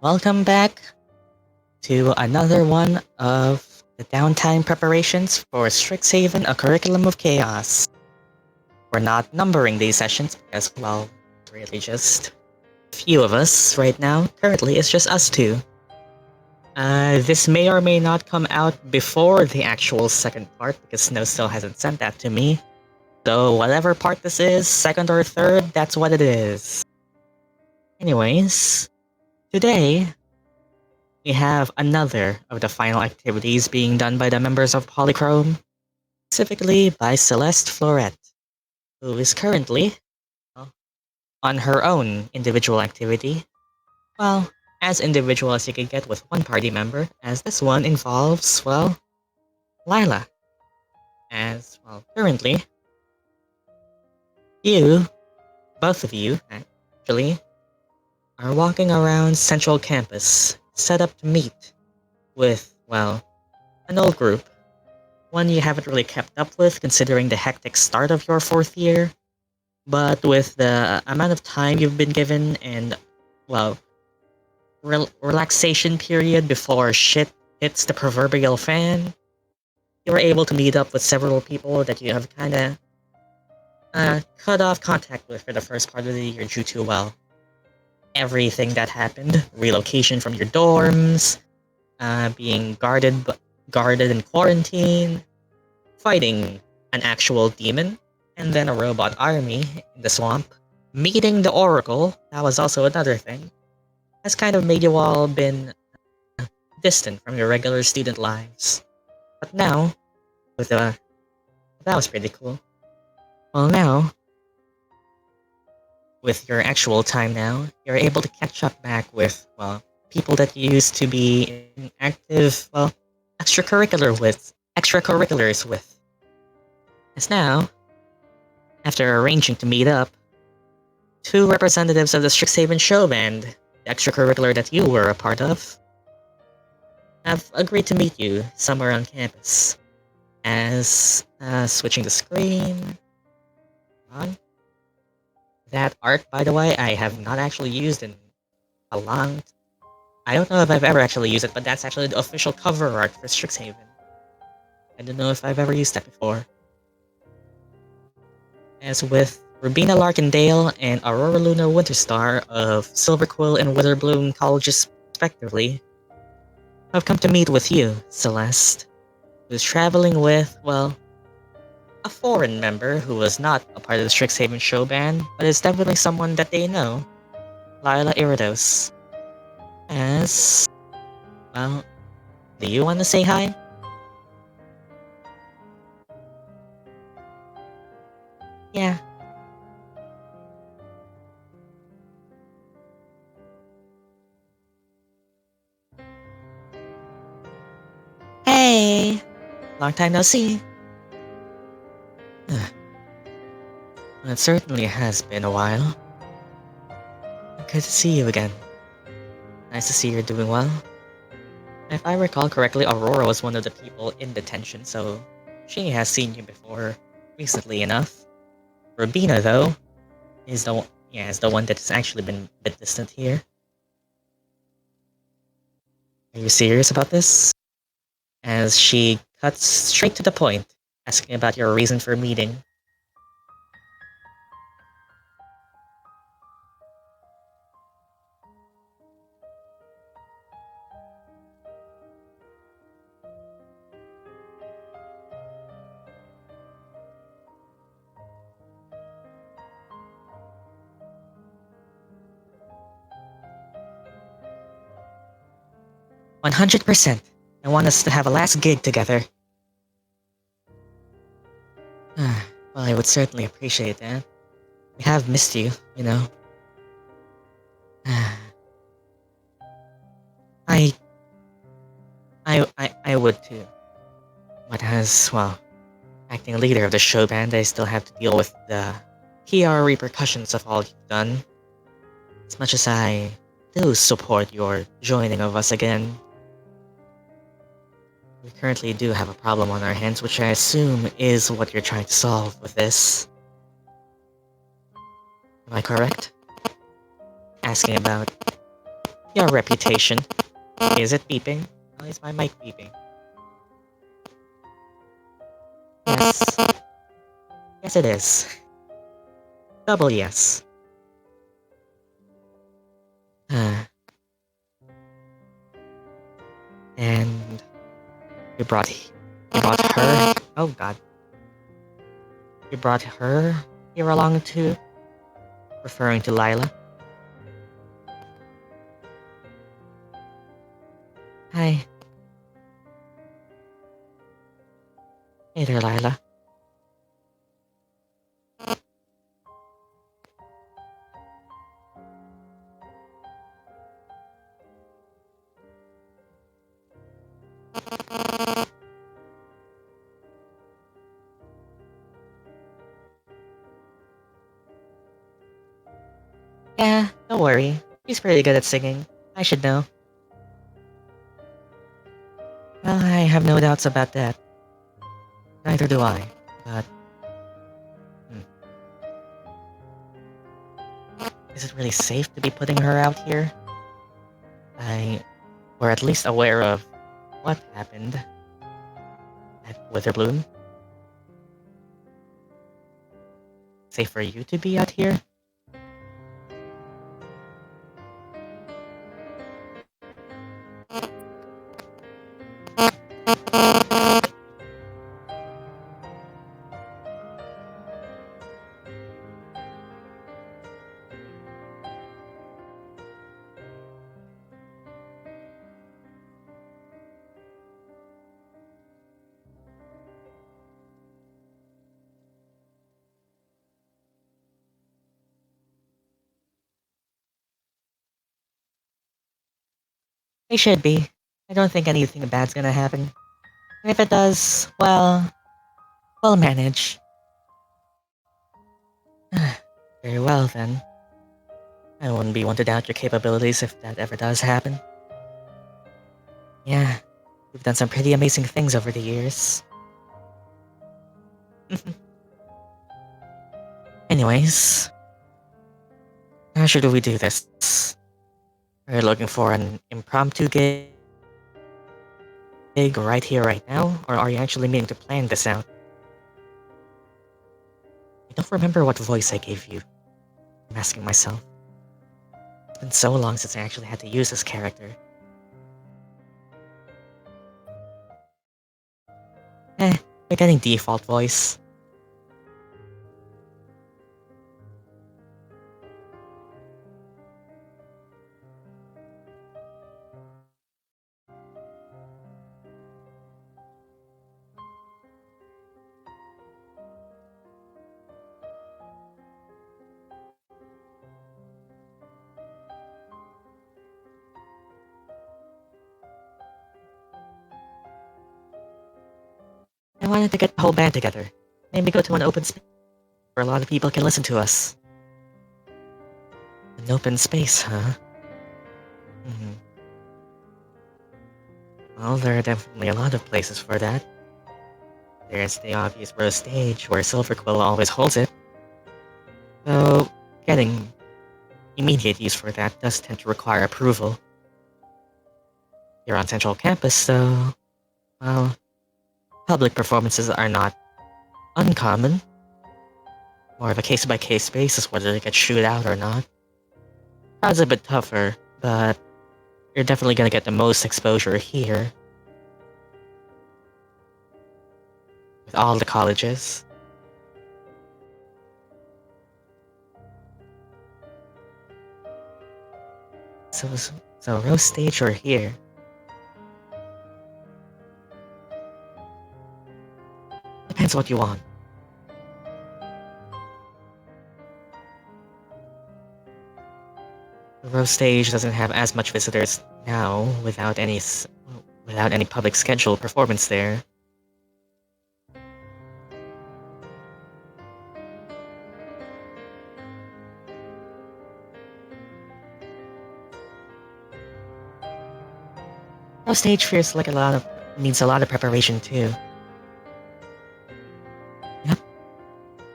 Welcome back to another one of the downtime preparations for Strixhaven, a curriculum of chaos. We're not numbering these sessions because, well, really just a few of us right now. Currently, it's just us two. This may or may not come out before the actual second part because Snow still hasn't sent that to me. So whatever part this is, second or third, that's what it is. Anyways, today we have another of the final activities being done by the members of Polychrome, specifically by Celeste Fleuret, who is currently on her own individual activity. Well, as individual as you can get with one party member, as this one involves, well, Lila. As, well, currently, both of you, actually, are walking around Central Campus, set up to meet with, well, an old group. One you haven't really kept up with considering the hectic start of your fourth year, but with the amount of time you've been given and, well, relaxation period before shit hits the proverbial fan, you were able to meet up with several people that you have kinda cut off contact with for the first part of the year due to, well, everything that happened. Relocation from your dorms, being guarded in quarantine, fighting an actual demon, and then a robot army in the swamp. Meeting the Oracle, that was also another thing, has kind of made you all been distant from your regular student lives. But now, that was pretty cool. Well now, with your actual time now, you're able to catch up back with, well, people that you used to be in active, well, extracurriculars with. As now, after arranging to meet up, two representatives of the Strixhaven show band, the extracurricular that you were a part of, have agreed to meet you somewhere on campus. As, switching the screen. On. That art, by the way, I have not actually used in a long... I don't know if I've ever actually used it, but that's actually the official cover art for Strixhaven. I don't know if I've ever used that before. As with Rubina Larkindale and Aurora Luna Winterstar of Silverquill and Witherbloom colleges respectively, have come to meet with you, Celeste, who's traveling with, well, a foreign member who was not a part of the Strixhaven show band, but is definitely someone that they know, Lila Iridos. As, well, do you want to say hi? Yeah. Hey! Long time no see. Well, it certainly has been a while. Good to see you again. Nice to see you're doing well. If I recall correctly, Aurora was one of the people in detention, so she has seen you before, recently enough. Rubina, though, is the one that has actually been a bit distant here. Are you serious about this? As she cuts straight to the point, asking about your reason for meeting. "100%. I want us to have a last gig together." Well, I would certainly appreciate that. We have missed you, you know. I would too. But as, well, acting leader of the show band, I still have to deal with the PR repercussions of all you've done. As much as I do support your joining of us again, we currently do have a problem on our hands, which I assume is what you're trying to solve with this. Am I correct? Asking about Your reputation. Is it beeping? Oh, is my mic beeping? Yes. Yes, it is. Double yes. And you brought her. Oh God, you brought her here along too, referring to Lila. Hi. Hey there, Lila. Yeah, don't worry. She's pretty good at singing. I should know. Well, I have no doubts about that. Neither do I. But hmm, is it really safe to be putting her out here? We're at least aware of what happened at Witherbloom. Safe for you to be out here? They should be. I don't think anything bad's gonna happen. And if it does, well, we'll manage. Very well, then. I wouldn't be one to doubt your capabilities if that ever does happen. Yeah, you've done some pretty amazing things over the years. Anyways, how should we do this? Are you looking for an impromptu gig right here, right now? Or are you actually meaning to plan this out? I don't remember what voice I gave you. I'm asking myself. It's been so long since I actually had to use this character. You're getting default voice. I wanted to get the whole band together. Maybe go to an open space where a lot of people can listen to us. An open space, huh? Hmm. Well, there are definitely a lot of places for that. There's the obvious Rose stage, where Silverquill always holds it. Though, getting immediate use for that does tend to require approval. You're on Central Campus, so... well, public performances are not uncommon. More of a case-by-case basis whether they get chewed out or not. Crowd's a bit tougher, but you're definitely gonna get the most exposure here. With all the colleges. So Rose Stage or here? Depends what you want. The Rose Stage doesn't have as much visitors now without any public scheduled performance there. Rose Stage feels like needs a lot of preparation too. Yep.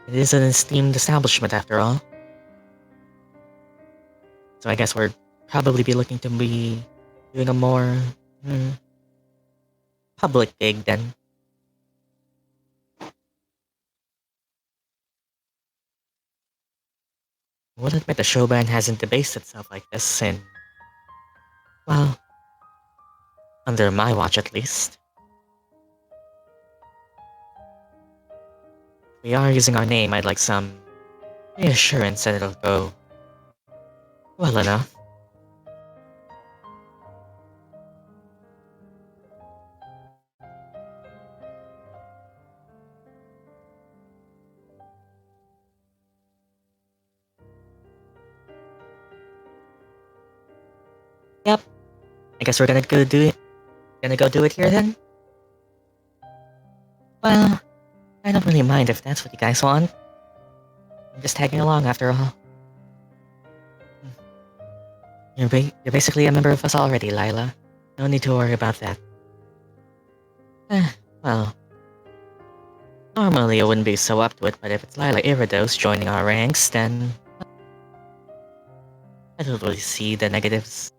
It is an esteemed establishment after all. So I guess we're probably be looking to be doing a more public gig then. Would admit the showband hasn't debased itself like this in, well, under my watch at least. If we are using our name, I'd like some reassurance that it'll go well enough. Yep, I guess we're gonna go do it. Gonna go do it here then? Well, I don't really mind if that's what you guys want. I'm just tagging along after all. You're basically a member of us already, Lila. No need to worry about that. Well, normally I wouldn't be so up to it, but if it's Lila Iridos joining our ranks, then I don't really see the negatives.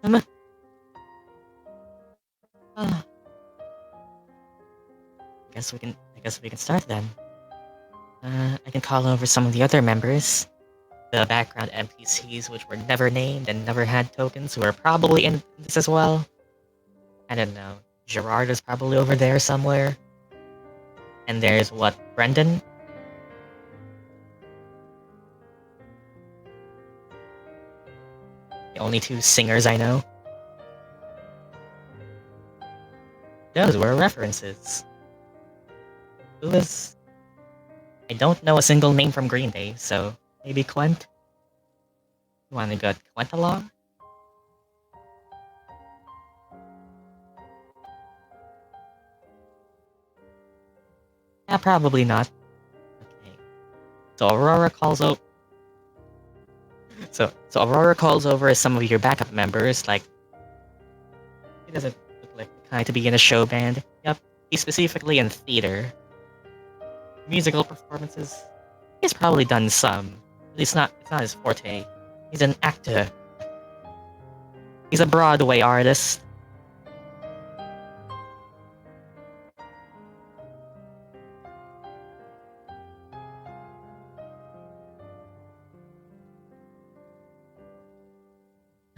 I guess we can start then. I can call over some of the other members. The background NPCs which were never named and never had tokens who are probably in this as well. I don't know. Gerard is probably over there somewhere. And there's what, Brendan? The only two singers I know. Those were references. Who is... I don't know a single name from Green Day, so maybe Quent? You wanna get Quent along? Yeah, probably not. Okay. So Aurora calls over... So Aurora calls over some of your backup members, like... He doesn't look like the kind to be in a show band. Yep, he's specifically in theater. Musical performances. He's probably done some. At least it's not his forte. He's an actor. He's a Broadway artist.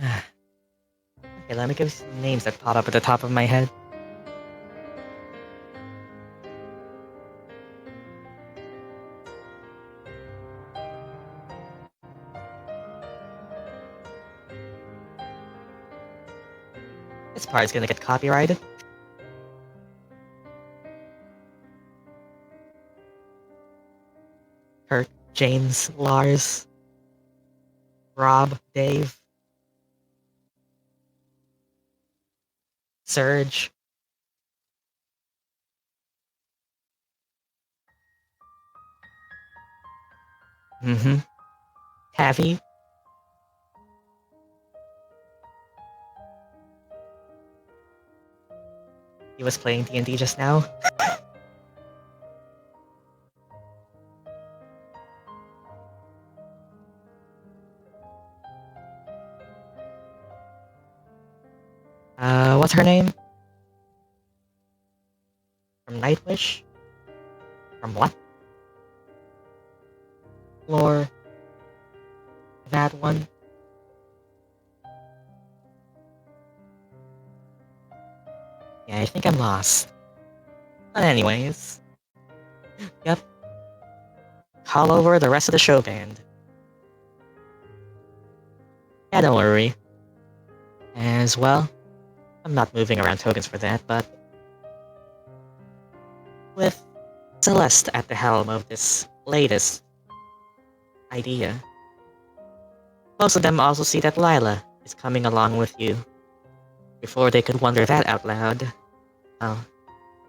Okay, let me give you some names that pop up at the top of my head. This part is gonna get copyrighted. Kurt, James, Lars, Rob, Dave, Serge. Tavi. He was playing D&D just now. What's her name? From Nightwish? From what? Lore. That one. Yeah, I think I'm lost. But anyways. Yep. Call over the rest of the show band. Yeah, don't worry. As well, I'm not moving around tokens for that, but with Celeste at the helm of this latest idea, most of them also see that Lila is coming along with you. Before they could wonder that out loud,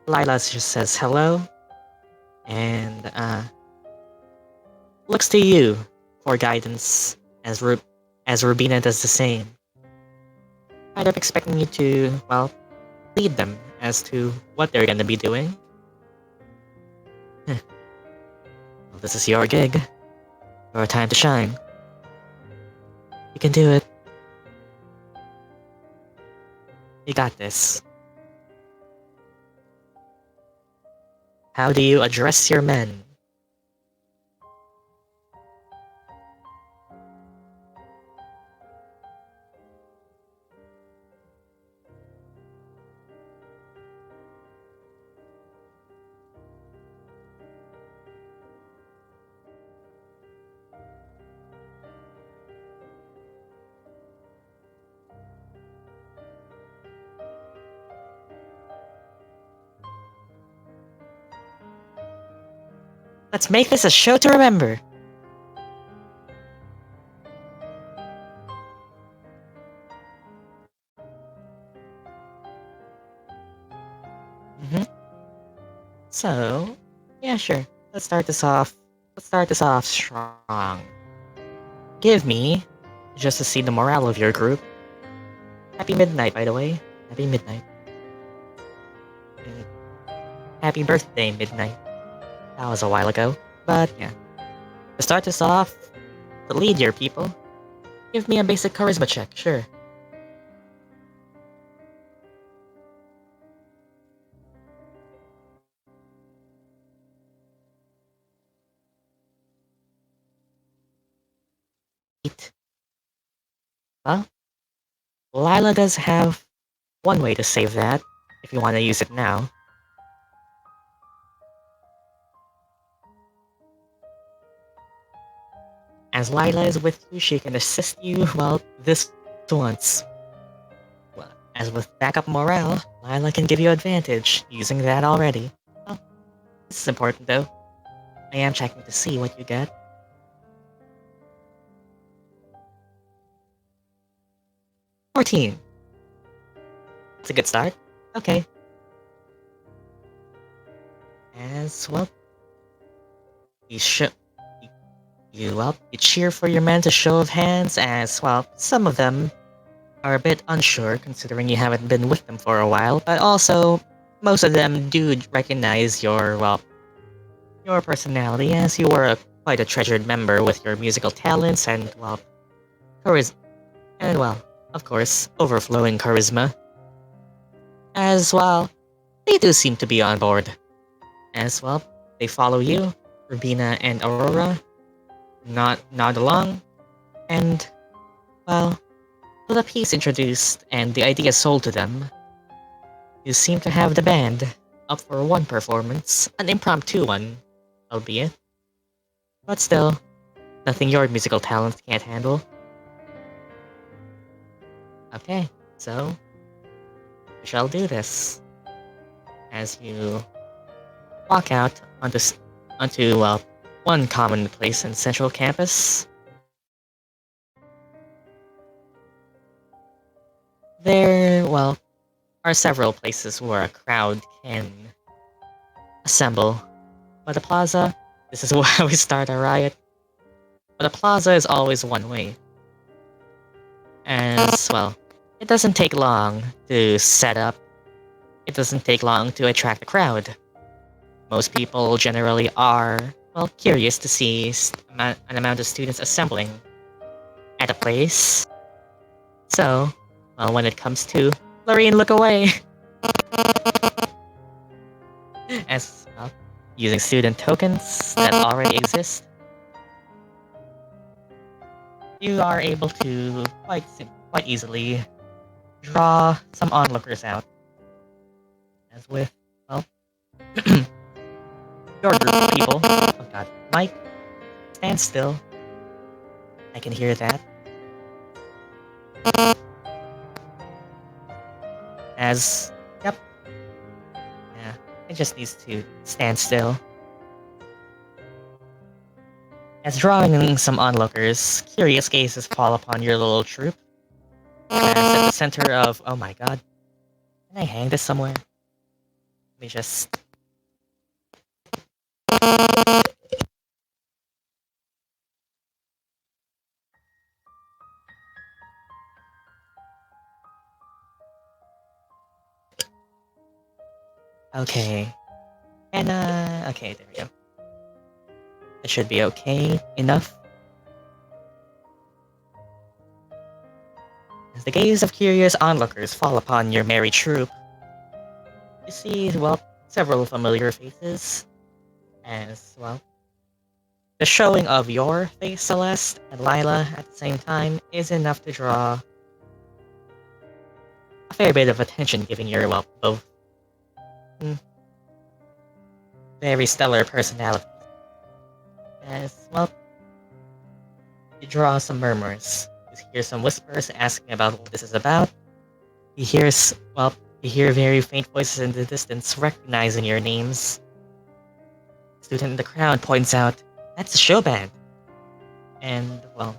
Lila just says hello, and looks to you for guidance as Rubina does the same. Kind of expecting you to, well, lead them as to what they're gonna be doing. Well, this is your gig. Your time to shine. You can do it. You got this. How do you address your men? Let's make this a show to remember. So, yeah, sure. Let's start this off. Let's start this off strong. Give me, just to see the morale of your group. Happy midnight, by the way. Happy midnight. And happy birthday, midnight. That was a while ago, but yeah. To start this off, to lead your people, give me a basic charisma check, sure. Well, Lila does have one way to save that, if you want to use it now. As Lila is with you, she can assist you, well, this once. Well, as with backup morale, Lila can give you advantage, using that already. Well, this is important though. I am checking to see what you get. 14. That's a good start. Okay. As well, you you cheer for your men to show of hands, as well, some of them are a bit unsure considering you haven't been with them for a while, but also, most of them do recognize your personality, as you were quite a treasured member with your musical talents and, well, charisma. And, well, of course, overflowing charisma. As well, they do seem to be on board. As well, they follow you, Rubina and Aurora, nod along, and, well, with a piece introduced and the idea sold to them, you seem to have the band up for one performance, an impromptu one, albeit. But still, nothing your musical talents can't handle. Okay, so we shall do this. As you walk out onto one common place in Central Campus, there, well, are several places where a crowd can assemble. But the plaza, this is where we start a riot. But the plaza is always one way. As, well, it doesn't take long to set up. It doesn't take long to attract a crowd. Most people generally are, well, curious to see an amount of students assembling at a place. So, well, when it comes to Lorraine, look away! As, well, using student tokens that already exist, you are able to quite easily draw some onlookers out. As with, well, your group of people. Oh god, Mike, stand still. I can hear that. As, yep. Yeah, it just needs to stand still. As drawing in some onlookers, curious gazes fall upon your little troop. As at the center of, oh my god. Can I hang this somewhere? Let me just... Okay. And, okay, there we go. It should be okay enough. As the gaze of curious onlookers fall upon your merry troop, you see, well, several familiar faces, as, well, the showing of your face, Celeste, and Lila at the same time is enough to draw a fair bit of attention, given your, well, both very stellar personalities. As, well, you draw some murmurs. You hear some whispers asking about what this is about. You hear, well, you hear very faint voices in the distance recognizing your names. A student in the crowd points out, "That's the show band." And, well,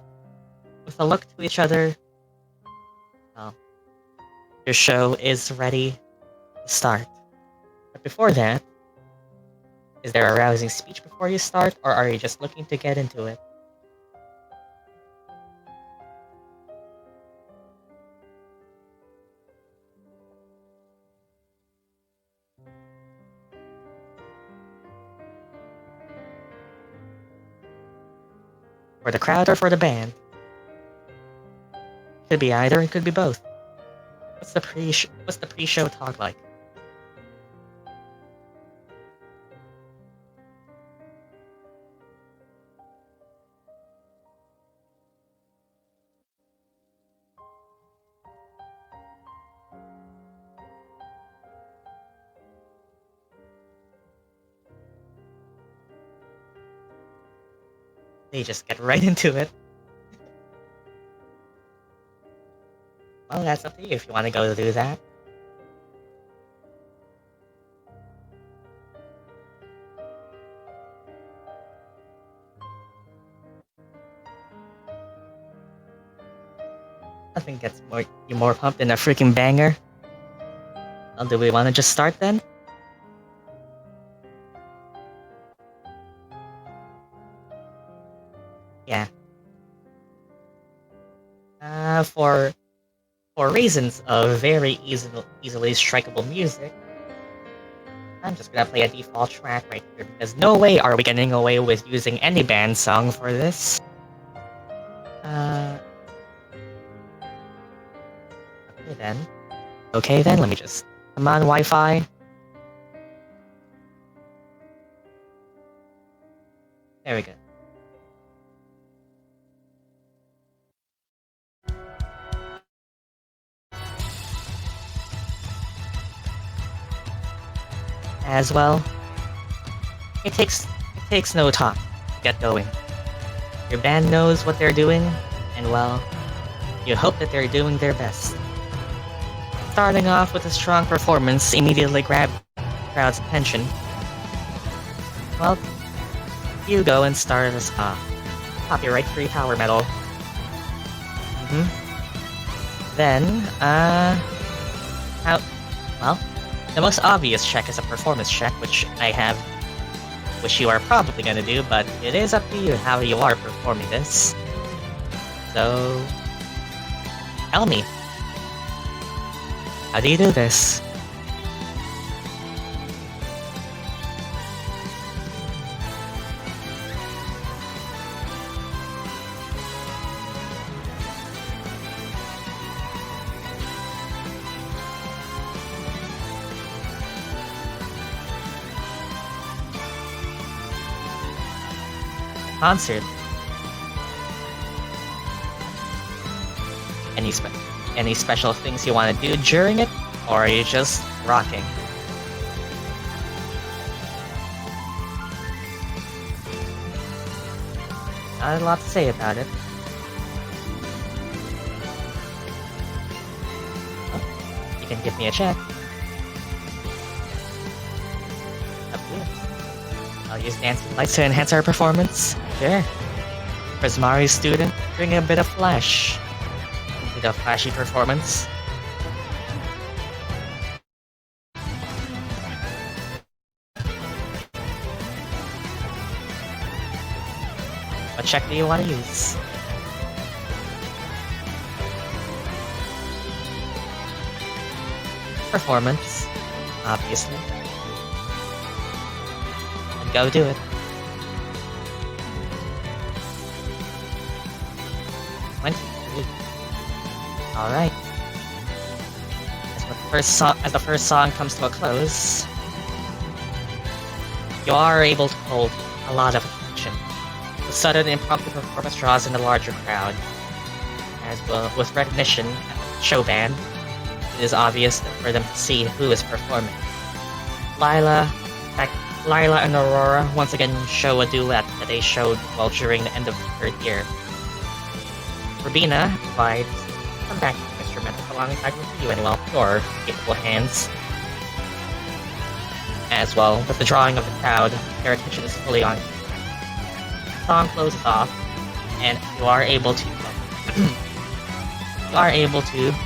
with a look to each other, well, your show is ready to start. But before that, is there a rousing speech before you start, or are you just looking to get into it? For the crowd or for the band? Could be either, it could be both. What's the pre-show talk like? They just get right into it. Well, that's up to you if you want to go do that. Nothing gets you more pumped than a freaking banger. Well, do we want to just start then? Yeah. For reasons of very easily strikeable music, I'm just gonna play a default track right here, because no way are we getting away with using any band song for this. Okay then, let me just... Come on, Wi-Fi. There we go. As well, it takes no time to get going. Your band knows what they're doing, and well, you hope that they're doing their best. Starting off with a strong performance immediately grabbed the crowd's attention. Well, you go and start us off. Copyright-free power metal. Then, well, the most obvious check is a performance check, which you are probably gonna do, but it is up to you how you are performing this. So, tell me, how do you do this? Concert. Any special things you want to do during it, or are you just rocking? Not a lot to say about it. Oh, you can give me a check. Up to you. I'll use dancing lights to enhance our performance. Sure. Prismari's student, bring a bit of flash. A bit of flashy performance. What check do you want to use? Performance, obviously. And go do it. 23. Alright. As the first song comes to a close, you are able to hold a lot of attention. The sudden impromptu performance draws in a larger crowd. As well, with recognition at the show band, it is obvious for them to see who is performing. Lila and Aurora once again show a duet that they showed while during the end of the third year. Rabina provides some backing instruments alongside with you and your capable hands. As well, with the drawing of the crowd, their attention is fully on you. The song closes off, and you are able to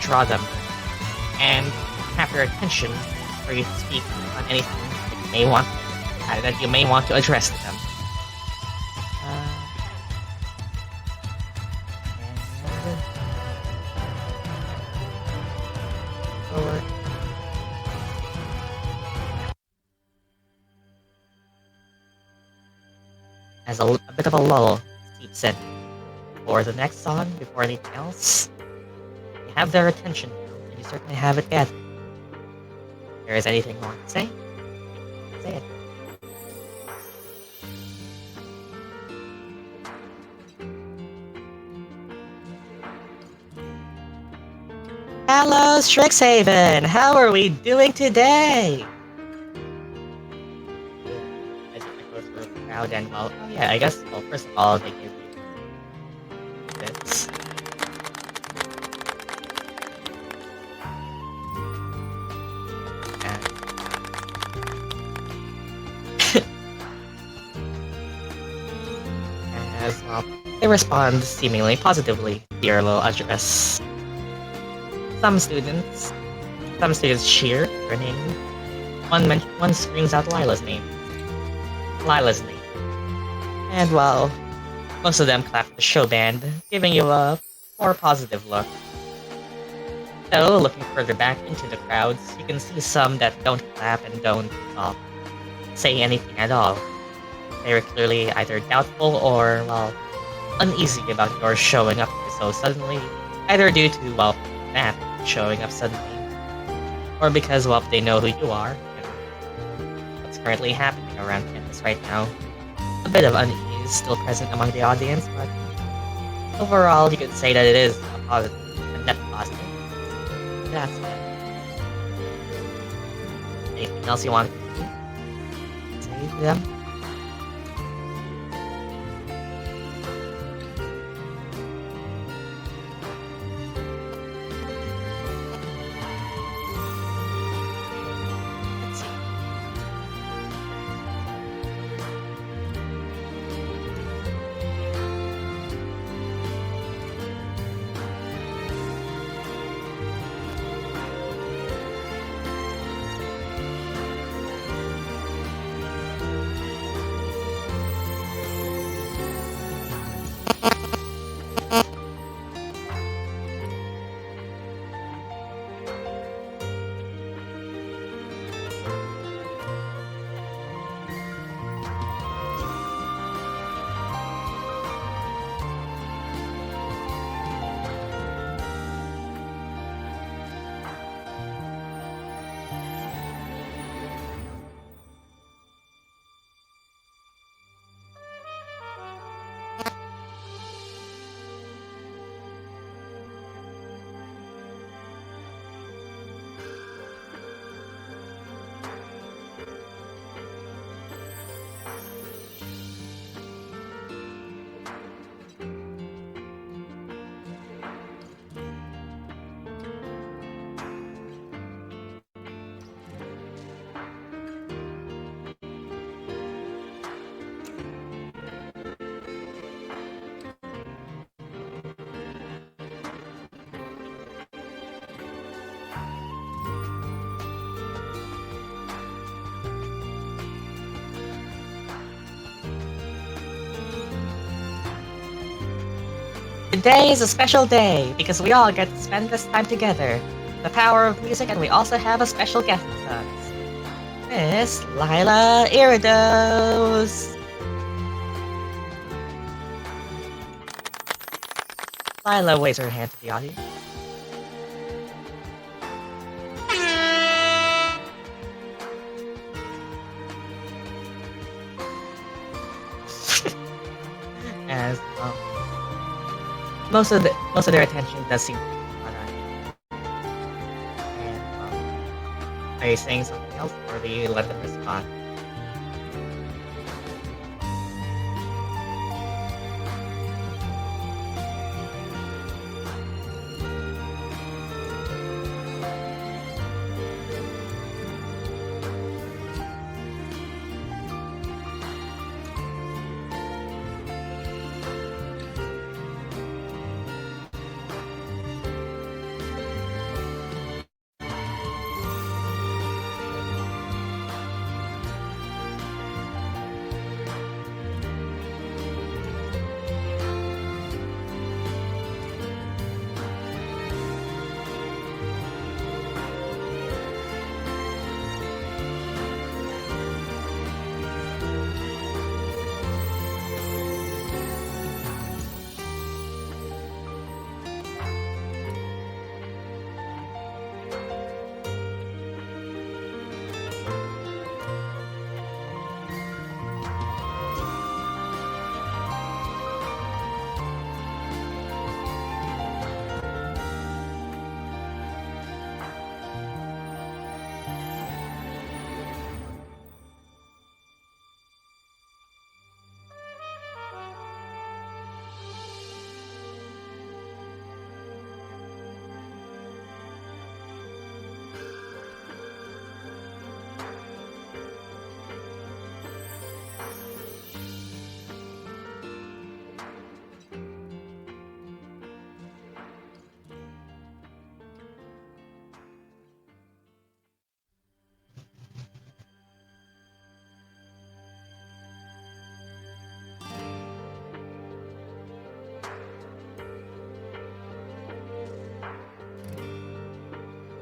draw them and have their attention for you to speak on anything that you may want to address to them. As a bit of a lull seeps in for the next song before anything else, you have their attention and you certainly have it gathered. If there is anything you want to say, say it. Hello, Strixhaven! How are we doing today? As you go through the crowd and well, oh yeah, I guess, well, first of all, they give you bits. As well, they respond seemingly positively to your little address. Some students cheer your name. One screams out Lila's name. And well, most of them clap the show band, giving you a more positive look. So, looking further back into the crowds, you can see some that don't clap and don't say anything at all. They were clearly either doubtful or, well, uneasy about your showing up so suddenly, either due to, well, that showing up suddenly, or because, well, they know who you are and what's currently happening around campus right now. A bit of unease still present among the audience, but overall, you could say that it is a net positive. That's it. Anything else you want to say to them? Today is a special day because we all get to spend this time together. The power of music, and we also have a special guest with us. Miss Lila Iridos! Lila waves her hand to the audience. as most of their attention does seem to be on him. And are you saying something else, or do you let them respond?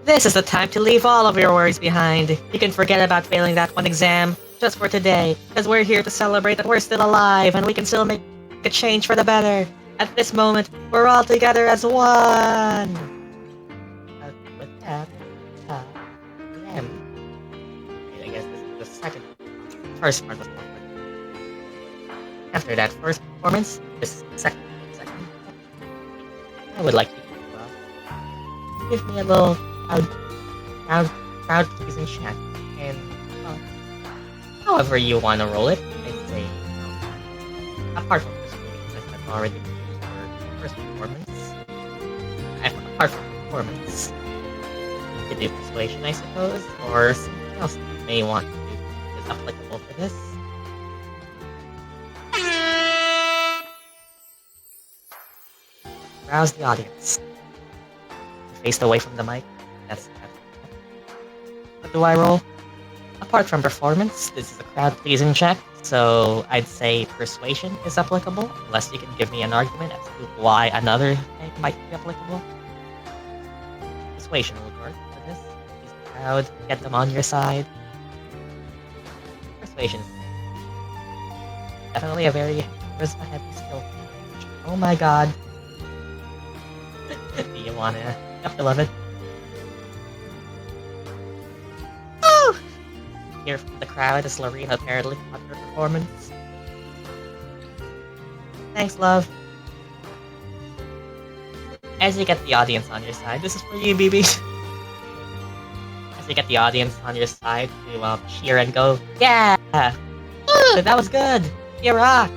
This is the time to leave all of your worries behind. You can forget about failing that one exam, just for today, because we're here to celebrate that we're still alive and we can still make a change for the better. At this moment, we're all together as one! With that, yeah. I guess this is the first part was more fun. After that first performance, this second. I would like you to give me a little crowd pleasing chat, and however you want to roll it. I'd say, apart from persuasion, as I've already used for first performance. Apart from performance, you could do persuasion, I suppose, or something else that you may want to do is applicable for this. Rouse the audience. Faced away from the mic. That's what do I roll? Apart from performance, this is a crowd-pleasing check, so I'd say persuasion is applicable, unless you can give me an argument as to why another thing might be applicable. Persuasion would work for this. Please the crowd, get them on your side. Persuasion. Definitely a very charisma-heavy skill. Oh my god. Do you wanna... Yep, beloved. Woo! Hear from the crowd as Lorena apparently got her performance. Thanks, love. As you get the audience on your side, this is for you, BB. As you get the audience on your side to cheer and go, yeah! Woo! That was good! You rock!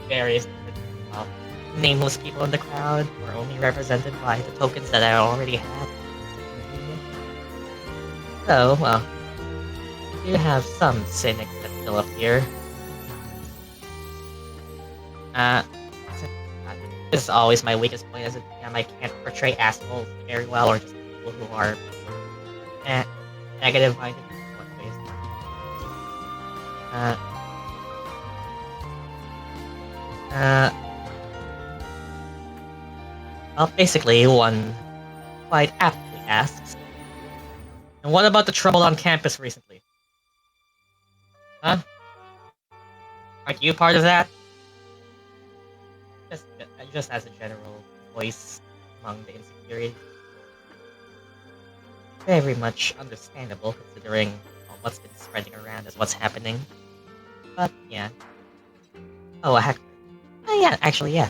Various nameless people in the crowd were only represented by the tokens that I already had. So, well, you have some cynics that still appear. This is always my weakest point as a DM. I can't portray assholes very well, or just people who are negative-minded in what ways. Well, basically, one quite aptly asks, and what about the trouble on campus recently? Huh? Aren't you part of that? Just as a general voice among the insecurity. Very much understandable, considering what's been spreading around as what's happening. But, yeah. Oh, heck, yeah, actually, yeah.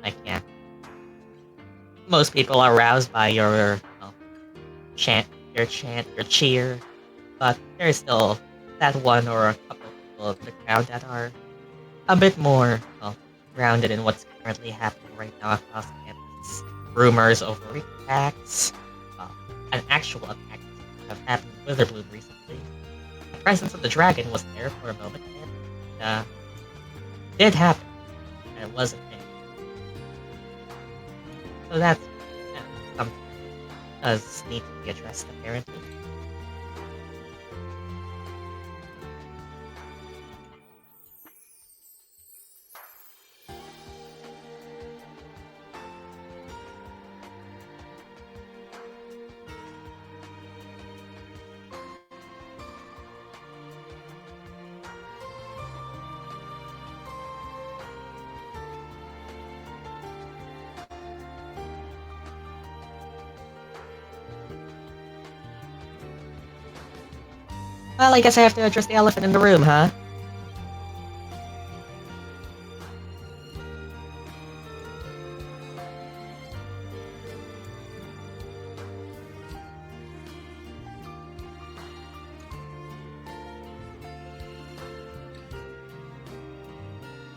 Like, yeah. Most people are roused by your chant, your cheer, but there's still that one or a couple people in the crowd that are a bit more grounded in what's currently happening right now across campus. Rumors of weak attacks, an actual attack have happened in Witherbloom recently. The presence of the dragon was there for a moment, and did happen, and it was a thing. So that's something that does need to be addressed, apparently. Well, I guess I have to address the elephant in the room, huh?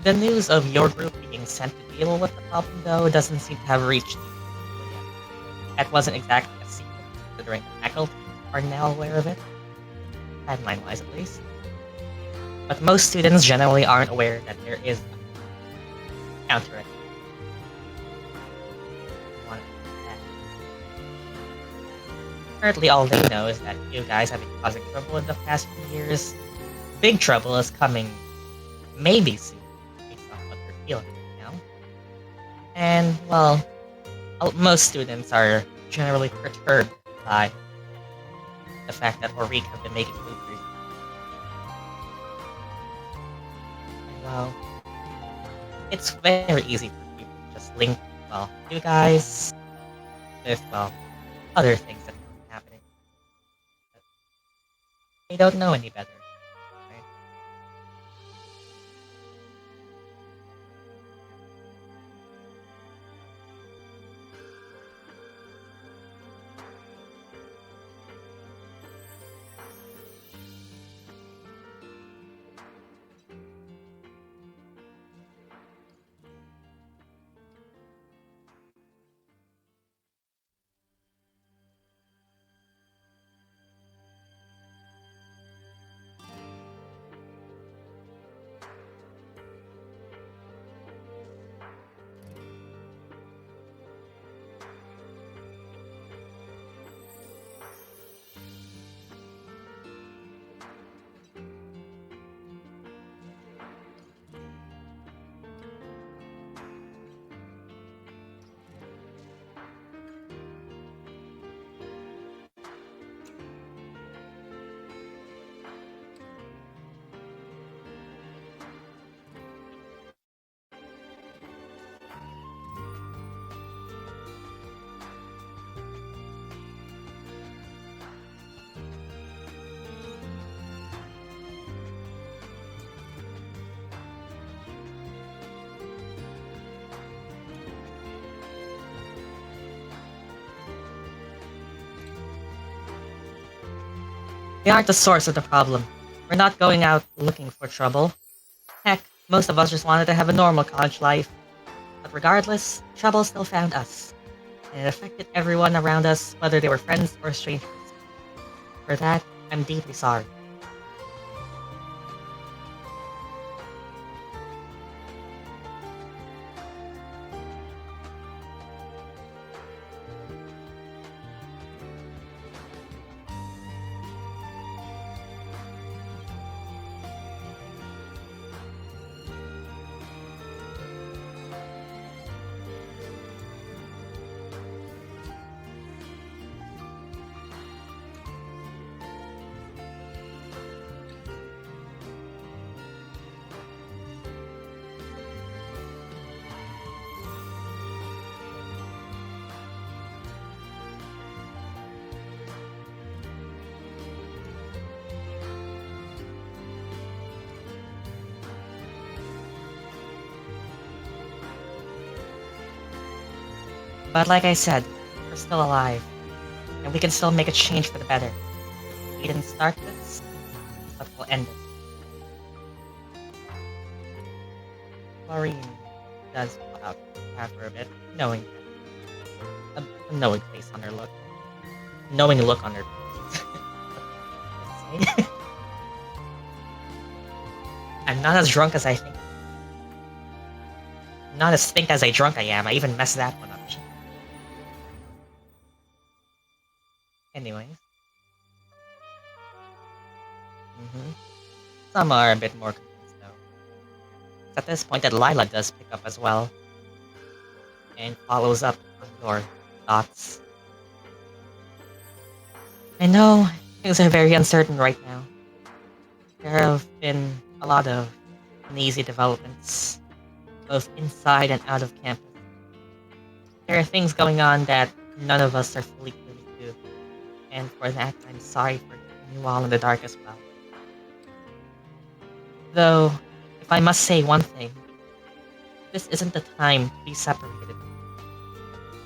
The news of your group being sent to deal with the problem, though, doesn't seem to have reached the people yet. That wasn't exactly a secret, considering the faculty are now aware of it. Timeline-wise, at least. But most students generally aren't aware that there is a counter. Currently, all they know is that you guys have been causing trouble in the past few years. Big trouble is coming, maybe soon, based on what they're feeling right now. And, well, most students are generally perturbed by the fact that Auric have been making moves recently. Well, it's very easy for people to just link, well, you guys with, well, other things that are happening. But they don't know any better, right? We aren't the source of the problem. We're not going out looking for trouble. Heck, most of us just wanted to have a normal college life. But regardless, trouble still found us. And it affected everyone around us, whether they were friends or strangers. For that, I'm deeply sorry. But like I said, we're still alive, and we can still make a change for the better. We didn't start this, but we'll end it. Maureen does pull out after a bit, knowing a knowing face on her look. Knowing look on her face. Let's say. I'm not as drunk as I think. Not as think as I drunk I am. I even messed that one up. Anyways. Some are a bit more confused though. It's at this point that Lila does pick up as well. And follows up on your thoughts. I know things are very uncertain right now. There have been a lot of uneasy developments, both inside and out of campus. There are things going on that none of us are fully privy to, and for that I'm sorry for keeping you all in the dark as well. Though, if I must say one thing, this isn't the time to be separated.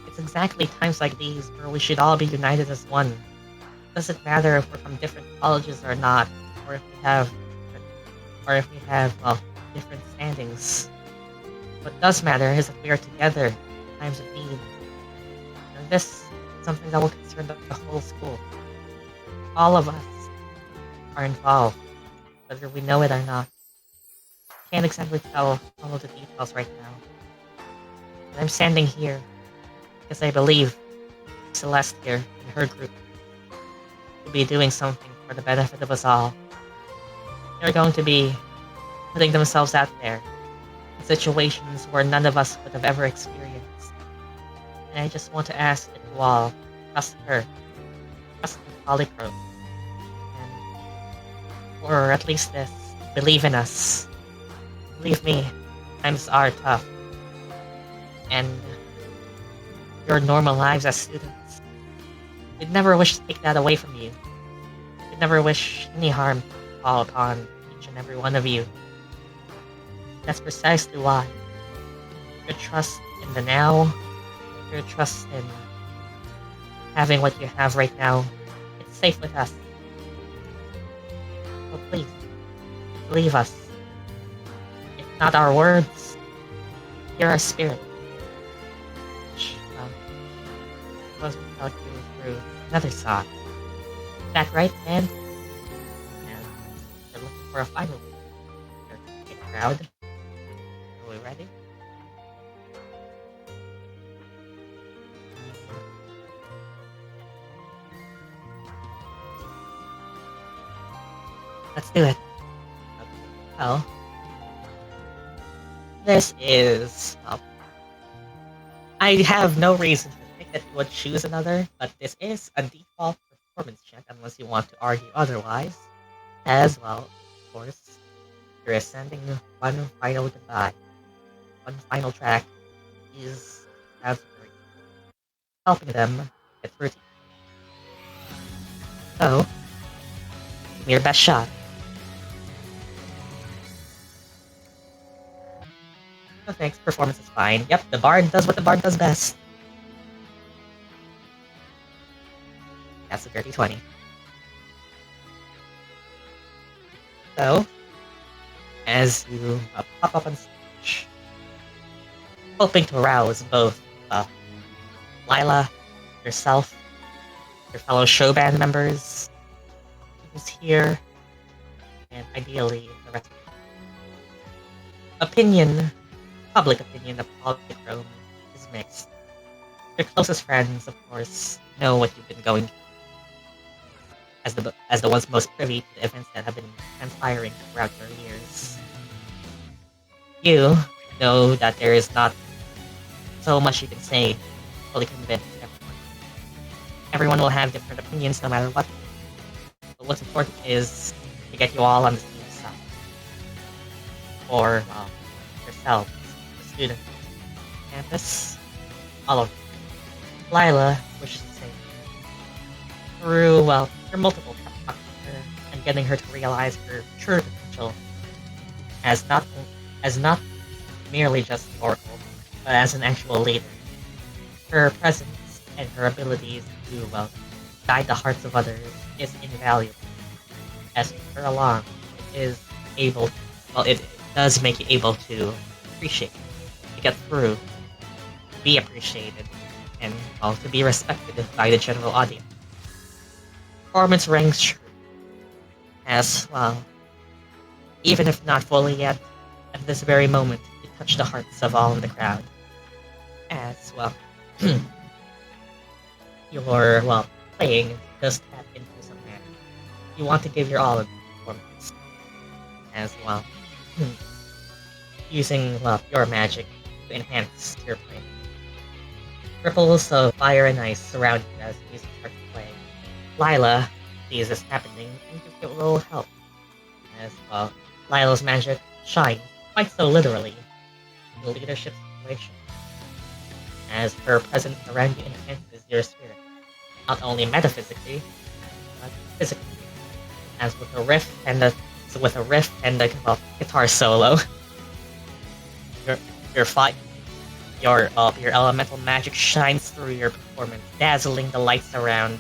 It's exactly times like these where we should all be united as one. It doesn't matter if we're from different colleges or not, or if we have, different standings. What does matter is that we are together in times of need. And this is something that will concern the whole school. All of us are involved, whether we know it or not. Can't exactly tell all of the details right now. But I'm standing here because I believe Celeste here and her group will be doing something for the benefit of us all. They're going to be putting themselves out there in situations where none of us would have ever experienced. And I just want to ask that you all trust her, trust the Polychrome, and, or at least this, believe in us. Believe me, times are tough. And your normal lives as students, we'd never wish to take that away from you. We'd never wish any harm to fall upon each and every one of you. That's precisely why your trust in the now, your trust in having what you have right now, it's safe with us. So please, believe us. If not our words, hear our spirit. Which, was without you through another song. Is that right, man? And we're looking for a final one. Get crowd. Are we ready? Let's do it. Okay. Well, this is... Well, I have no reason to think that you would choose another, but this is a default performance check unless you want to argue otherwise. As well, of course, you're sending one final goodbye. One final track is helping them get through. So, give me your best shot. Oh, thanks, performance is fine. Yep, the bard does what the bard does best. That's a dirty 20. So, as you pop up on stage, hoping to arouse both Lila, yourself, your fellow show band members, who's here, and ideally the rest of the public opinion of Polychrome is mixed. Your closest friends, of course, know what you've been going through, as the ones most privy to the events that have been transpiring throughout your years. You know that there is not so much you can say to fully convince everyone. Everyone will have different opinions no matter what. But what's important is to get you all on the same side. Or yourselves, the students, campus, all of them. Lila wishes to say, through multiple talks with her and getting her to realize her true potential as not merely just an oracle, but as an actual leader. Her presence and her abilities to, well, guide the hearts of others is invaluable. As you her along, it is able, well, it does make you able to appreciate, to get through, to be appreciated, and, well, to be respected by the general audience. Performance rings true, as, well, even if not fully yet, at this very moment, you touch the hearts of all in the crowd. As, well, you're, well, playing just tap into some magic. You want to give your all in the performance. As, well, using, well, your magic to enhance your play. Ripples of fire and ice surround you as the music starts to play. Lila sees this happening and gives you a little help. As, well, Lila's magic shines, quite so literally, in the leadership situation. As her presence around you enhances your spirit, not only metaphysically, but physically. As with a riff and a well, guitar solo, your elemental magic shines through your performance, dazzling the lights around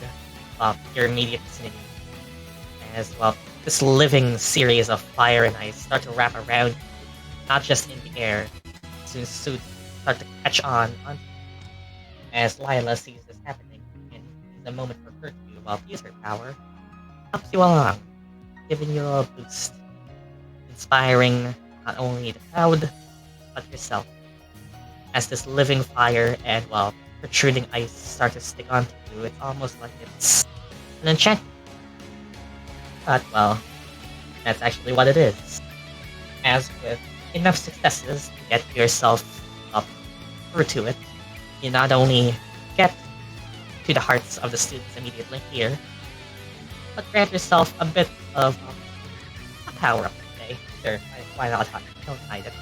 your immediate vicinity. As, well, this living series of fire and ice start to wrap around you, not just in the air, soon start to catch on. As Lila sees this happening, and is a moment for her to, well, use her power, helps you along, giving you a boost, inspiring not only the crowd, but yourself. As this living fire and, well, protruding ice start to stick onto you, it's almost like it's an enchantment. But, well, that's actually what it is. As with enough successes to get yourself up through to it, you not only get to the hearts of the students immediately here, but grant yourself a bit of a power-up today. Sure, why not? Don't hide it.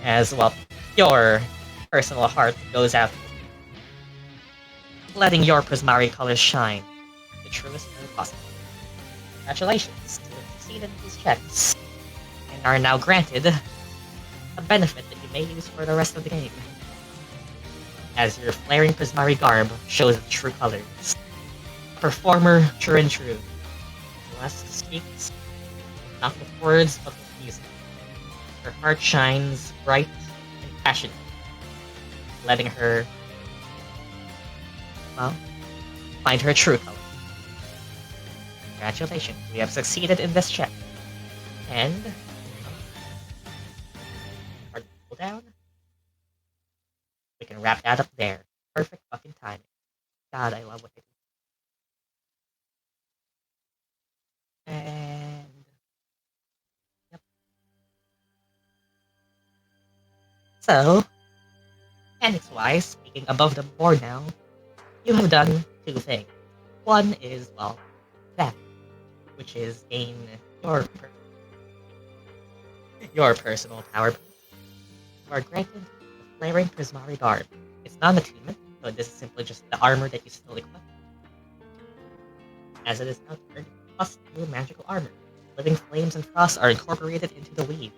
As, well, your personal heart goes out, letting your Prismari colors shine the truest way possible. Congratulations, you have succeeded in these checks, and are now granted a benefit that you may use for the rest of the game. As your flaring Prismari garb shows its true colors. A performer true and true. Celeste speaks, not with words, but with music. Her heart shines bright and passionate, letting her, well, find her true color. Congratulations, we have succeeded in this check. And, pull down. We can wrap that up there. Perfect fucking timing. God, I love what they do. And, yep. So, mechanics-wise, speaking above the board now, you have done two things. One is, well, that, which is gain your personal power boost. You are granted the Flaring Prismari Garb. It's not an attunement, so this is simply just the armor that you still equip. As it is now turned plus 2 magical armor. Living flames and frost are incorporated into the weave.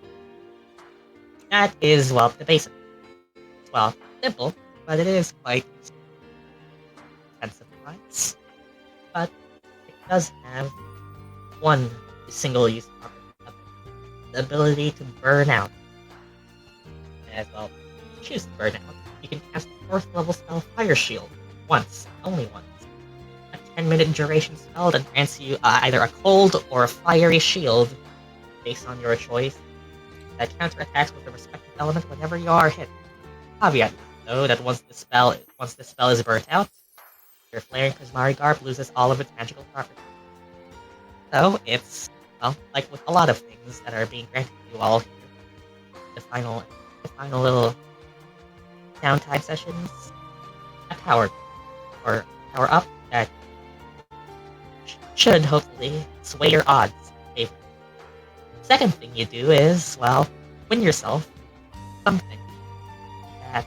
That is, well, the basic. Well, simple, but it is quite expensive price. But it does have one single-use property, the ability to burn out. As, well, if you choose to burn out, you can cast a 4th level spell Fire Shield once, only once. A 10-minute duration spell that grants you either a cold or a fiery shield, based on your choice, that counterattacks with the respective element whenever you are hit. Caveat, though, that once the spell is burnt out, your Flaring Prismari Garb loses all of its magical properties. So it's, well, like with a lot of things that are being granted to you all here, the final little downtime sessions, a power up that should hopefully sway your odds. Second thing you do is, well, win yourself something that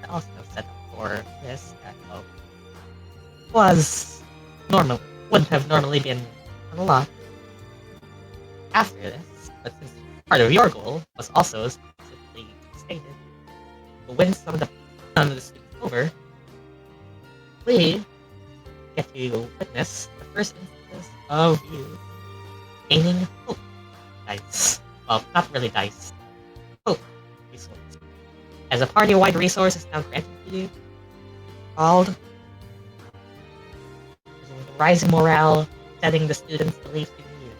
I also set up for this that wouldn't have normally been unlocked after this, but since part of your goal was also specifically stated to win some of the none of this is over, we get to witness the first instance of you gaining hope dice. Well, not really dice. Hope resource. As a party-wide resource is now granted to you, called Rising Morale, setting the students' belief in you.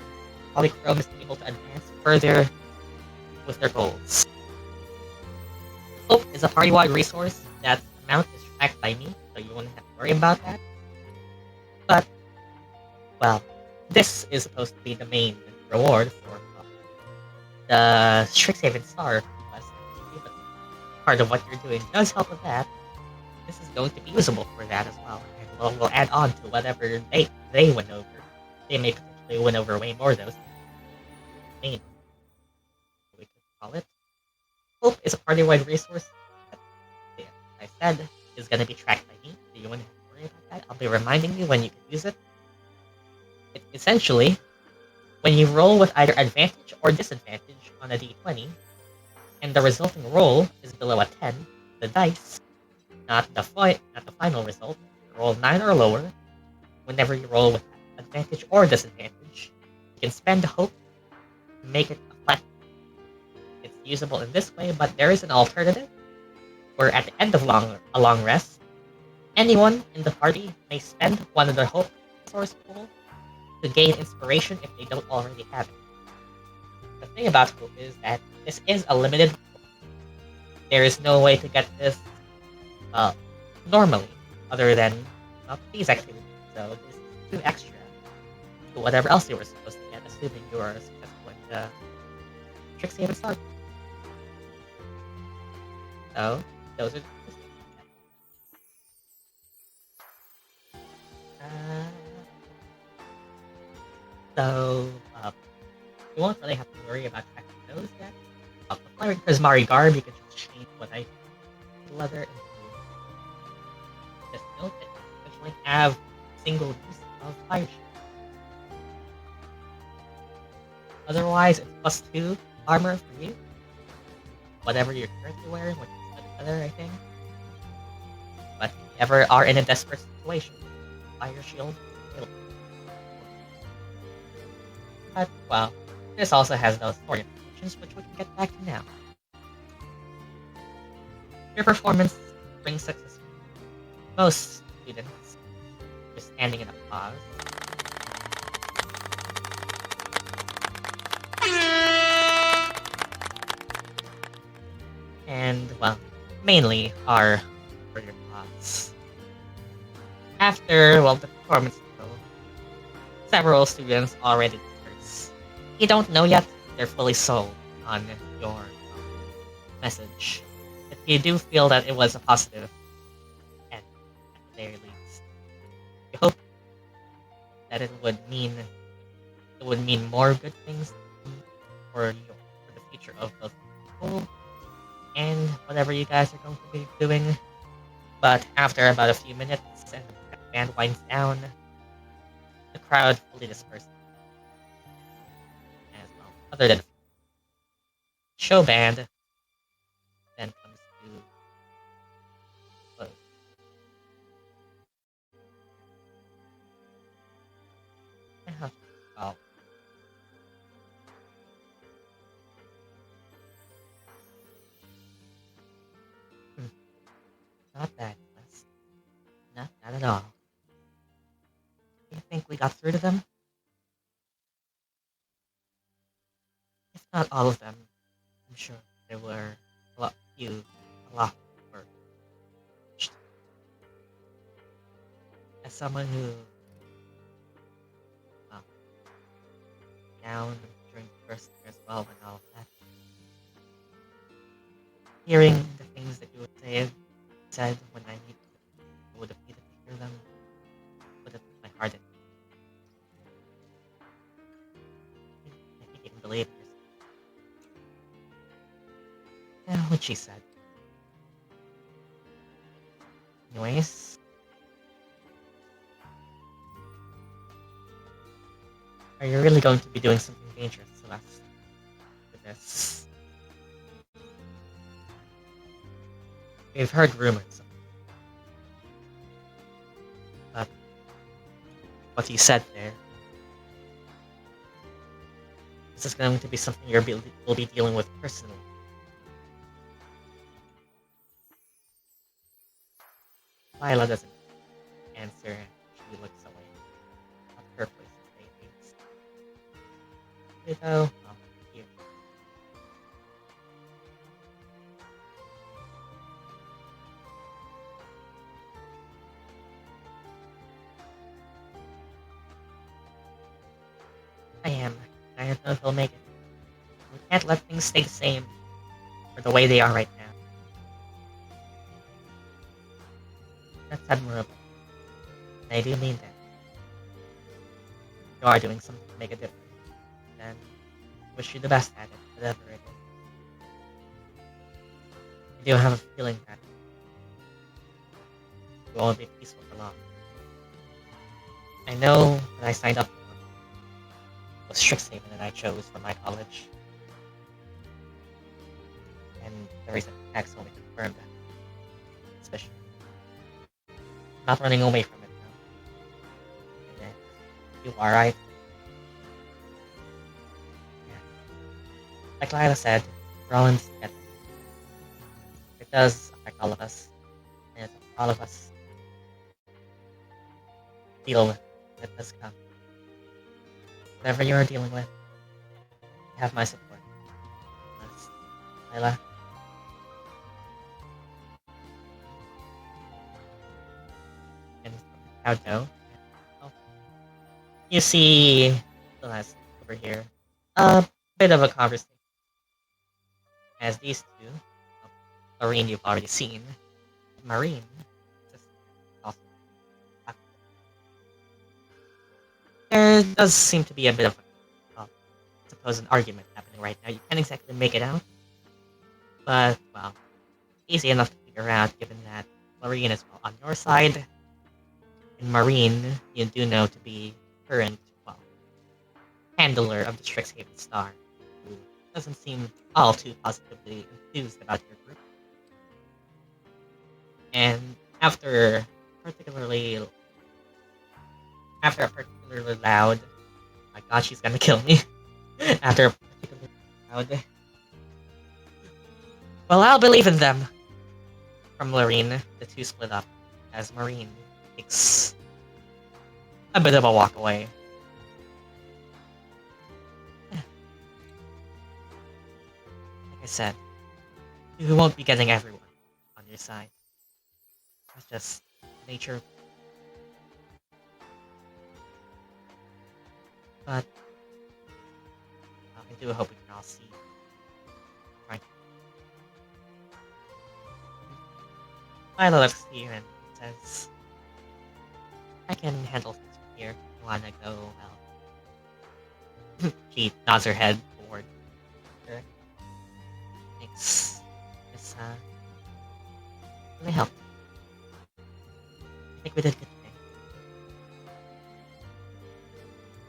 Polychrome is able to advance further with their goals. Hope is a party-wide resource. That amount is tracked by me, so you won't have to worry about that. But, well, this is supposed to be the main reward for the Strixhaven Star quest. But part of what you're doing does help with that. This is going to be usable for that as well, and we'll add on to whatever they win over. They may potentially win over way more though. Main, we could call it. Hope is a party-wide resource that, yeah, I said, is going to be tracked by me, so you won't have to worry about that. I'll be reminding you when you can use it. Essentially, when you roll with either advantage or disadvantage on a d20, and the resulting roll is below a 10, the dice, not the final result, roll 9 or lower. Whenever you roll with advantage or disadvantage, you can spend hope to make it a flat. It's usable in this way, but there is an alternative, where at the end of a long rest, anyone in the party may spend one of their hope resource pool to gain inspiration if they don't already have it. The thing about hope is that this is a limited. There is no way to get this normally, other than these activities. So this is 2 extra to whatever else you were supposed to get, assuming you are successful in the Strixhaven Star. So those are the so you won't really have to worry about checking those yet. The Fleuret Prismari Garb, you can just change what I leather into just note that you actually have single use of fire shield. Otherwise, it's +2 armor for you. Whatever you're currently wearing, which is better, I think. But if you ever are in a desperate situation, fire shield. But, well, this also has those sword implications, which we can get back to now. Your performance brings success. Most students just standing in applause. And, well, mainly are for your applause. After, well, the performance several students already dispersed. You don't know yet, they're fully sold on your message. If you do feel that it was a positive end, at the very least, you hope that it would mean more good things for the future of both people and whatever you guys are going to be doing. But after about a few minutes and the band winds down, the crowd fully disperses as well. Other than show band, then comes to close. Well, not that. Not at all. Do you think we got through to them? If not all of them, I'm sure there were a lot were. As someone who, well, down during the first year as well and all of that, hearing the things that you would said when I would have needed to hear them, would have put my heart in. I think you can believe it. Yeah, what she said. Anyways, are you really going to be doing something dangerous, Celeste, with this? We've heard rumors, but what you said there, this is going to be something will be dealing with personally. Lila doesn't answer, and she looks away. Not her place to say things. Ditto, here. I don't know if he'll make it. We can't let things stay the same, or the way they are right now. That's admirable. And I do mean that. You are doing something to make a difference. And wish you the best at it, whatever it is. I do have a feeling that you won't be peaceful for long. I know when I signed up for it was Strixhaven that I chose for my college. And the recent attacks only confirmed that suspicion. I'm not running away from it now. You are right. Yeah. Like Lila said, we're all in this together. It does affect all of us. And all of us deal with it does come. Whatever you are dealing with, you have my support. Yes. Lila. And how go? Oh. You see Celeste over here. A bit of a conversation. As these two, Marine you've already seen. Marine just also there does seem to be a bit of I suppose an argument happening right now. You can't exactly make it out. But well, easy enough to figure out given that Marine is well on your side. And Marine, you do know to be current, well, handler of the Strixhaven Star, who doesn't seem all too positively enthused about your group. And after a particularly loud, my god, she's gonna kill me. After a particularly loud, well, I'll believe in them. From Lorene, the two split up as Marine takes a bit of a walk away. Like I said, you won't be getting everyone on your side. That's just nature. But I do hope we can all see. Right. Lila looks to you and says, I can handle things from here. You wanna go, well. She nods her head toward her. Thanks. This, really helped. I think we did good today.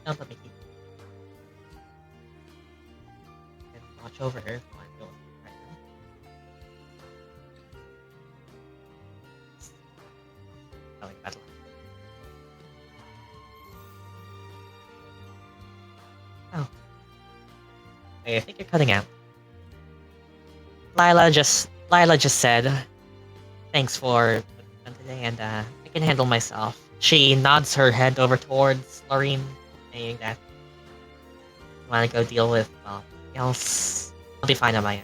Don't let me keep and watch over her while I'm going right now. Telling bad luck. Oh. Hey, I think you're cutting out. Lila just said, thanks for today, and I can handle myself. She nods her head over towards Lorene, saying that I want to go deal with else. I'll be fine on my own.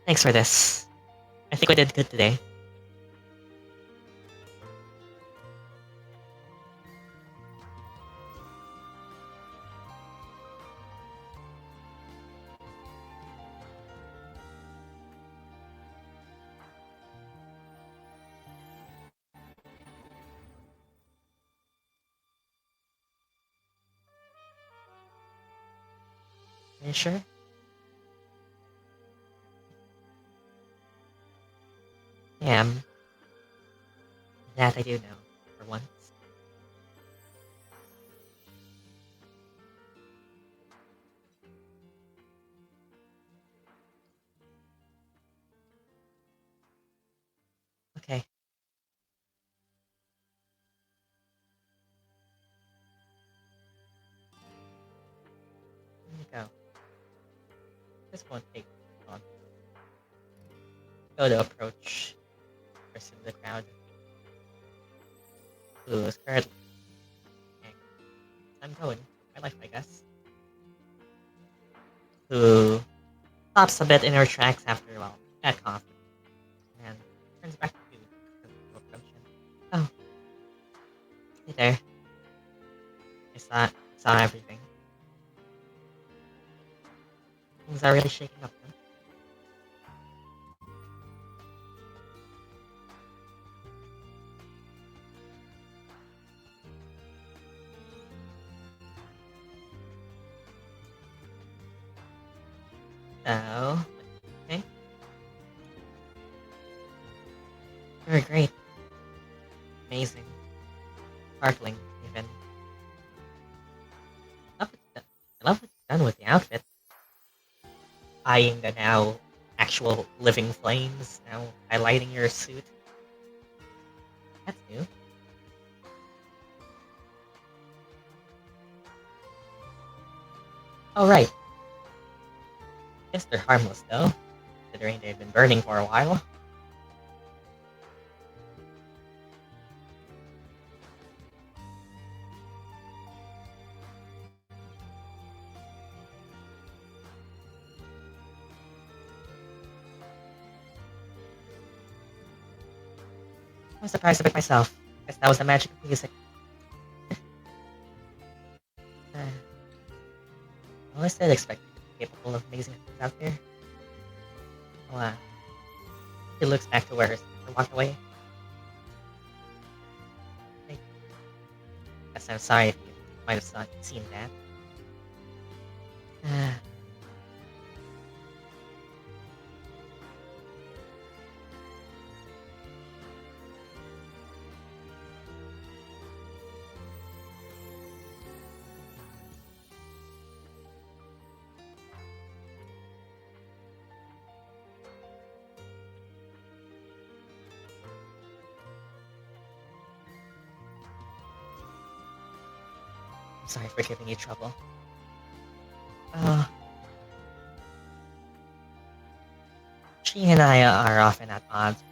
Thanks for this. I think we did good today. Are you sure? Yeah, that I do know, for once. go. This won't take long. Go to approach the person in the crowd who is currently. Okay, I'm going. My life, I guess. Who stops a bit in her tracks after, well, that cough, and turns back to the approach. Oh, hey there. I saw everything. Things are really shaking up. So, okay. You're great. Amazing. Sparkling, even. I love what you've done with the outfit. Eyeing the now actual living flames, now highlighting your suit. That's new. Oh, right. Guess they're harmless, though, considering they've been burning for a while. I was surprised a bit myself. Guess that was the magic of music. I was still expecting to be capable of amazing things out there. Oh, he looks back to where her sister walked away. I guess I'm sorry if you might have seen that. I'm sorry for giving you trouble. She and I are often at odds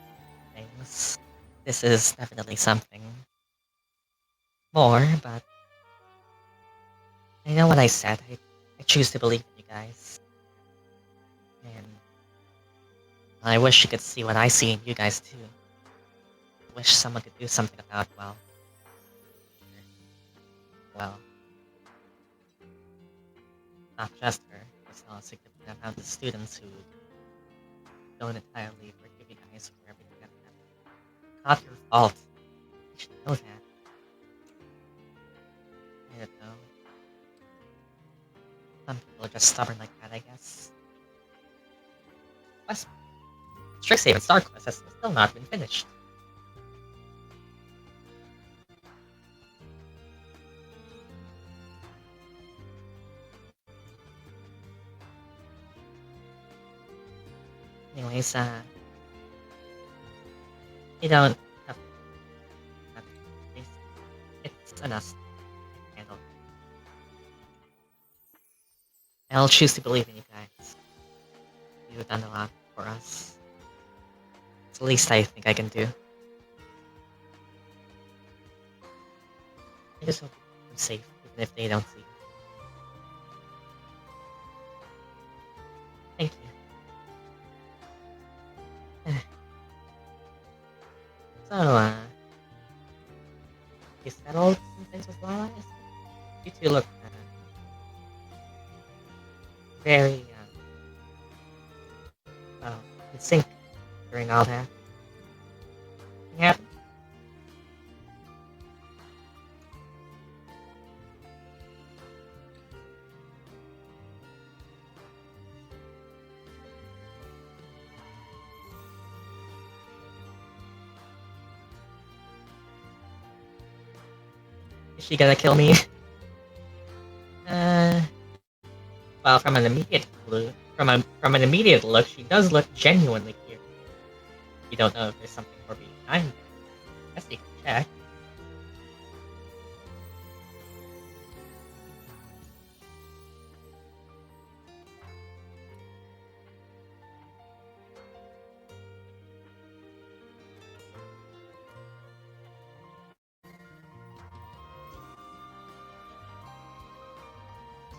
with things. This is definitely something more, but I know what I said. I choose to believe in you guys. And I wish you could see what I see in you guys too. I wish someone could do something about, well, not just her, but also a significant amount of students who don't entirely forgive you guys for everything that happened. Not your fault. You should know that. I don't know. Some people are just stubborn like that, I guess. Plus, Strixhaven Star Quest has still not been finished. Anyways, you don't have to. It's an us handle. I'll choose to believe in you guys. You've done a lot for us. It's the least I think I can do. I just hope I'm safe, even if they don't see. Thank you. So, you settled some things with Lala? You two look very, well, in sync during all that. Anything happened? Is she gonna kill me? Well, from an immediate look, she does look genuinely curious. You don't know if there's something more behind it. I guess you can check.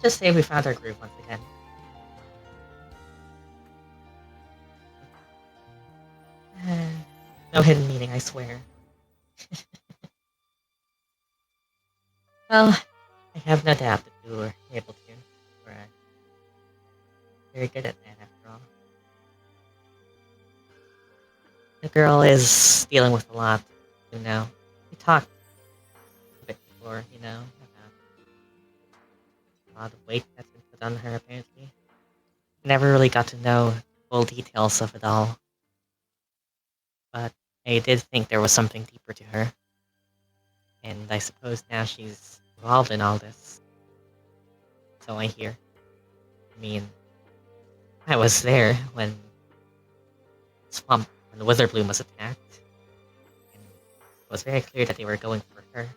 just say we found our groove once again. No hidden meaning, I swear. Well, I have no doubt that you were able to. We're very good at that, after all. The girl is dealing with a lot, We talked a bit before, about a lot of weight that's been put on her, apparently. Never really got to know full details of it all. But I did think there was something deeper to her. And I suppose now she's involved in all this. So I hear. I mean, I was there when the Wizard Bloom was attacked. And it was very clear that they were going for her.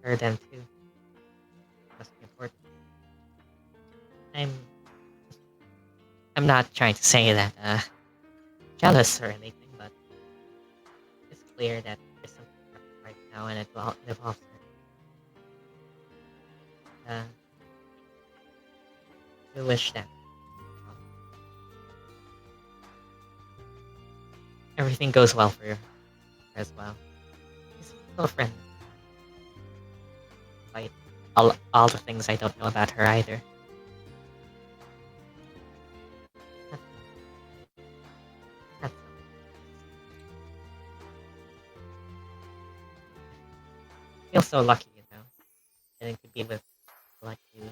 For her then too. Must be important. I'm not trying to say that jealous or anything, but it's clear that there's something right now and it involves her. I wish that everything goes well for her as well. She's still a friend. Despite all the things I don't know about her either. That's I feel so lucky, getting to be with like you.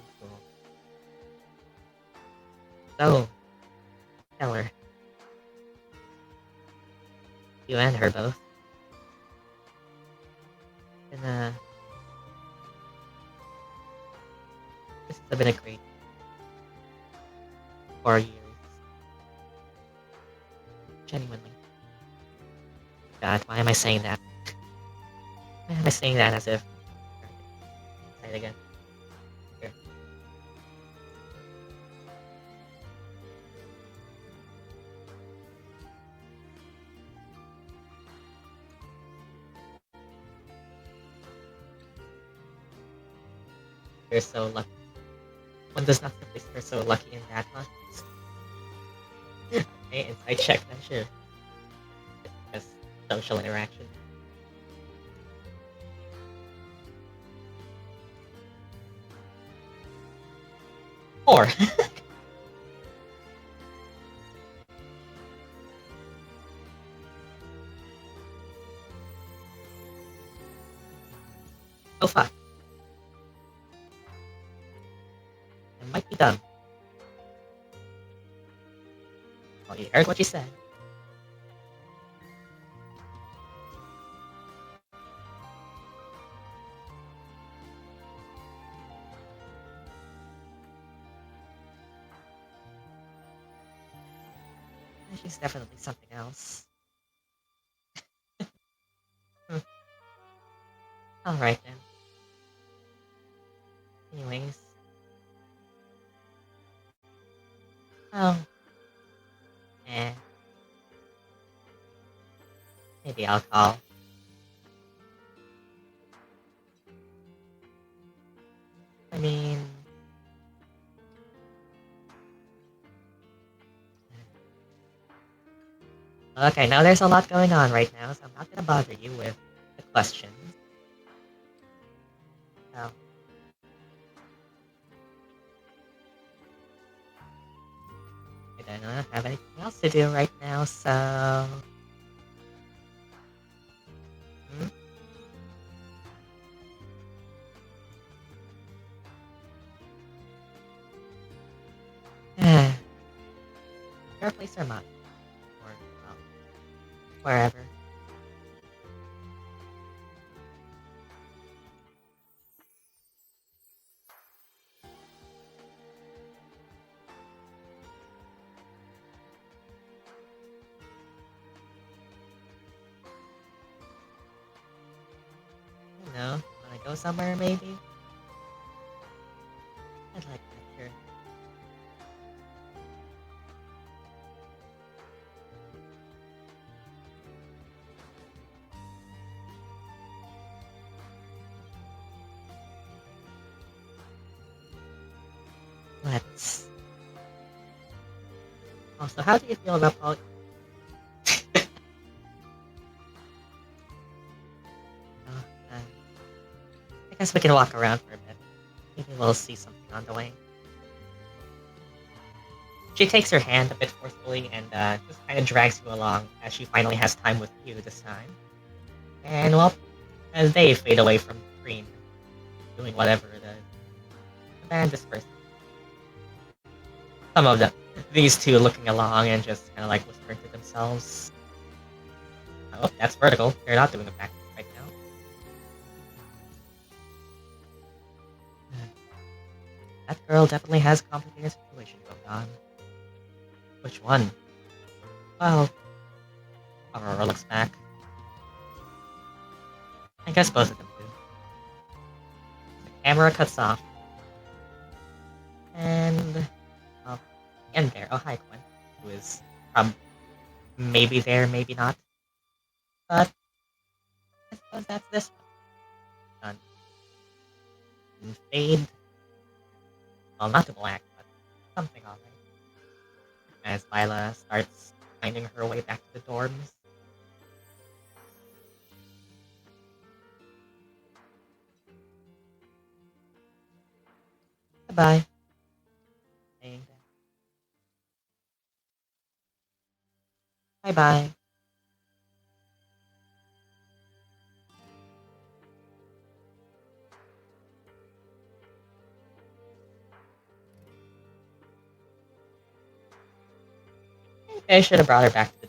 So, tell her. You and her both. And this has been a great 4 years. Genuinely. God, why am I saying that? Why am I saying that as if... Say it again. Here. You're so lucky. One does not simply you're so lucky in that context. Okay, inside check, then sure. It's just social interaction. Or oh fuck. It might be dumb. Well, you heard what you said. She's definitely something else. Alright then. Anyways. Oh. Maybe I'll call. I mean... Look, I know there's a lot going on right now, so I'm not gonna bother you with the questions. So... I don't have anything else to do right now, so... Your place or mine? Or, well, wherever. Wanna go somewhere maybe? I'd like that, sure. Let's... Also, how do you feel about poly... I guess we can walk around for a bit. Maybe we'll see something on the way. She takes her hand a bit forcefully and just kind of drags you along as she finally has time with you this time. And well, as they fade away from the screen, doing whatever the band disperses. Some of them, these two looking along and just kind of like whispering to themselves. Oh, that's vertical. They're not doing a back right now. That girl definitely has a complicated situation going on. Which one? Well, Aurora looks back. I guess both of them do. The camera cuts off. And... well, and there. Oh, hi, Quinn. Who is maybe there, maybe not. But I suppose that's this one. Done. And fade. Well, not to black, but something alright. As Lila starts finding her way back to the dorms. Bye-bye. Bye-bye. I should have brought her back